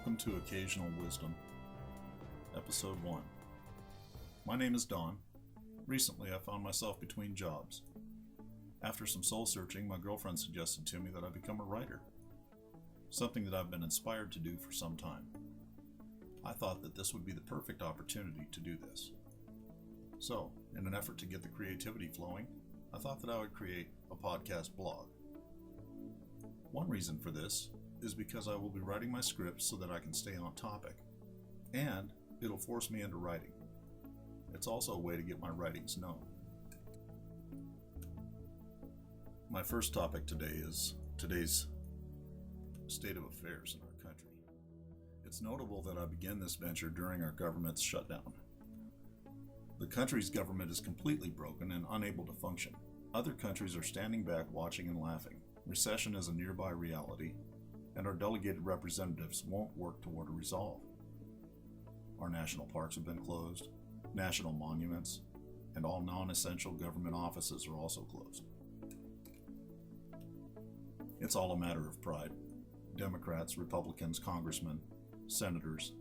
Welcome to Occasional Wisdom, Episode 1. My name is Don. Recently, I found myself between jobs. After some soul-searching, my girlfriend suggested to me that I become a writer, something that I've been inspired to do for some time. I thought that this would be the perfect opportunity to do this. So, in an effort to get the creativity flowing, I thought that I would create a podcast blog. One reason for this is because I will be writing my scripts so that I can stay on topic, and it'll force me into writing. It's also a way to get my writings known. My first topic today is today's state of affairs in our country. It's notable that I began this venture during our government's shutdown. The country's government is completely broken and unable to function. Other countries are standing back, watching and laughing. Recession is a nearby reality, and our delegated representatives won't work toward a resolve. Our national parks have been closed, national monuments, and all non-essential government offices are also closed. It's all a matter of pride. Democrats, Republicans, congressmen, senators,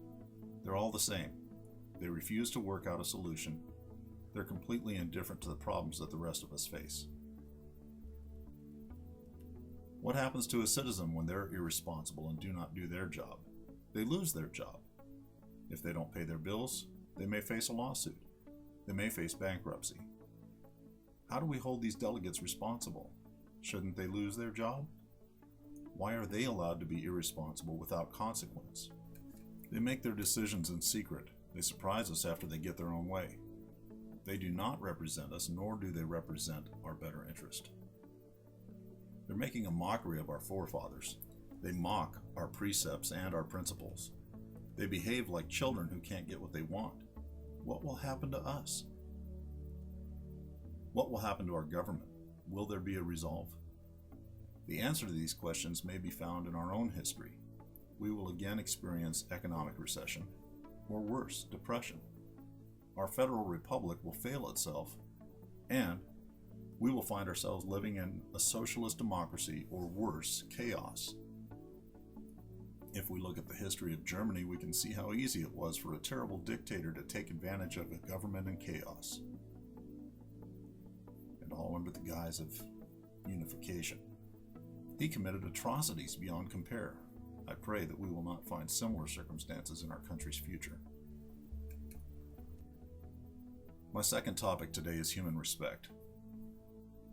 they're all the same. They refuse to work out a solution. They're completely indifferent to the problems that the rest of us face. What happens to a citizen when they're irresponsible and do not do their job? They lose their job. If they don't pay their bills, they may face a lawsuit. They may face bankruptcy. How do we hold these delegates responsible? Shouldn't they lose their job? Why are they allowed to be irresponsible without consequence? They make their decisions in secret. They surprise us after they get their own way. They do not represent us, nor do they represent our better interest. They're making a mockery of our forefathers. They mock our precepts and our principles. They behave like children who can't get what they want. What will happen to us? What will happen to our government? Will there be a resolve? The answer to these questions may be found in our own history. We will again experience economic recession, or worse, depression. Our federal republic will fail itself, and we will find ourselves living in a socialist democracy, or worse, chaos. If we look at the history of Germany, we can see how easy it was for a terrible dictator to take advantage of a government in chaos, and all under the guise of unification. He committed atrocities beyond compare. I pray that we will not find similar circumstances in our country's future. My second topic today is human respect.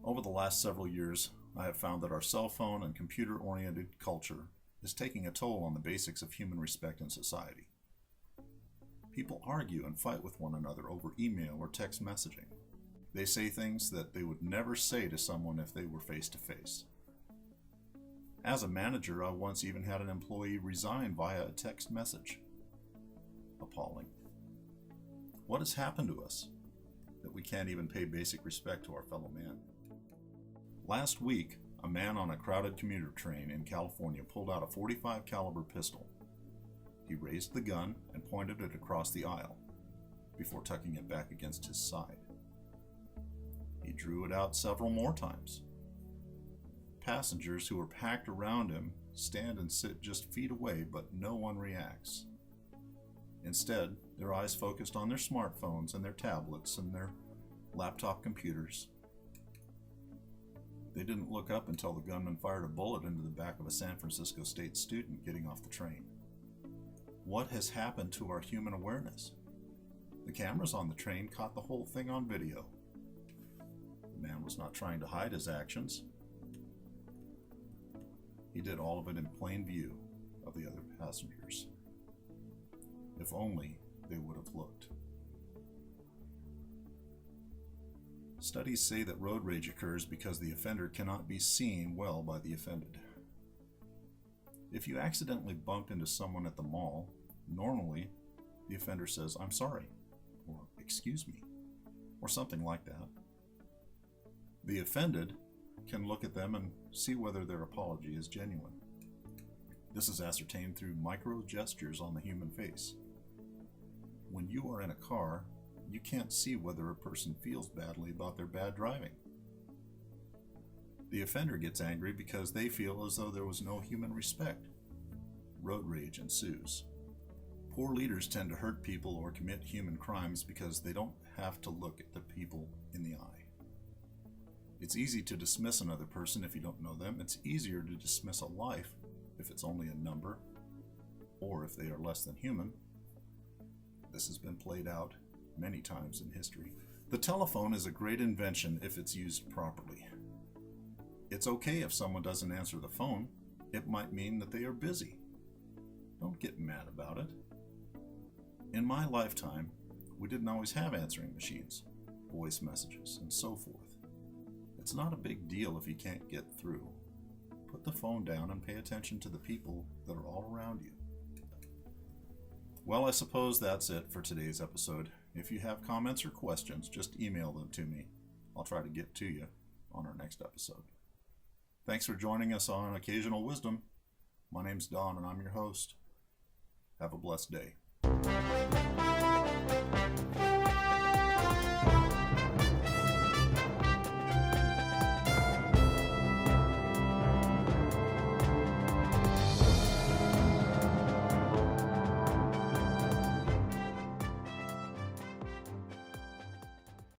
Over the last several years, I have found that our cell phone and computer-oriented culture is taking a toll on the basics of human respect in society. People argue and fight with one another over email or text messaging. They say things that they would never say to someone if they were face-to-face. As a manager, I once even had an employee resign via a text message. Appalling. What has happened to us that we can't even pay basic respect to our fellow man? Last week, a man on a crowded commuter train in California pulled out a .45 caliber pistol. He raised the gun and pointed it across the aisle before tucking it back against his side. He drew it out several more times. Passengers who are packed around him stand and sit just feet away, but no one reacts. Instead, their eyes focused on their smartphones and their tablets and their laptop computers. They didn't look up until the gunman fired a bullet into the back of a San Francisco State student getting off the train. What has happened to our human awareness? The cameras on the train caught the whole thing on video. The man was not trying to hide his actions. He did all of it in plain view of the other passengers. If only they would have looked. Studies say that road rage occurs because the offender cannot be seen well by the offended. If you accidentally bump into someone at the mall, normally the offender says, "I'm sorry," or "excuse me," or something like that. The offended can look at them and see whether their apology is genuine. This is ascertained through micro gestures on the human face. When you are in a car, you can't see whether a person feels badly about their bad driving. The offender gets angry because they feel as though there was no human respect. road rage ensues. Poor leaders tend to hurt people or commit human crimes because they don't have to look at the people in the eye. It's easy to dismiss another person if you don't know them. It's easier to dismiss a life if it's only a number or if they are less than human. This has been played out many times in history. The telephone is a great invention if it's used properly. It's okay if someone doesn't answer the phone. It might mean that they are busy. Don't get mad about it. In my lifetime, we didn't always have answering machines, voice messages, and so forth. It's not a big deal if you can't get through. Put the phone down and pay attention to the people that are all around you. Well, I suppose that's it for today's episode. If you have comments or questions, just email them to me. I'll try to get to you on our next episode. Thanks for joining us on Occasional Wisdom. My name's Don and I'm your host. Have a blessed day.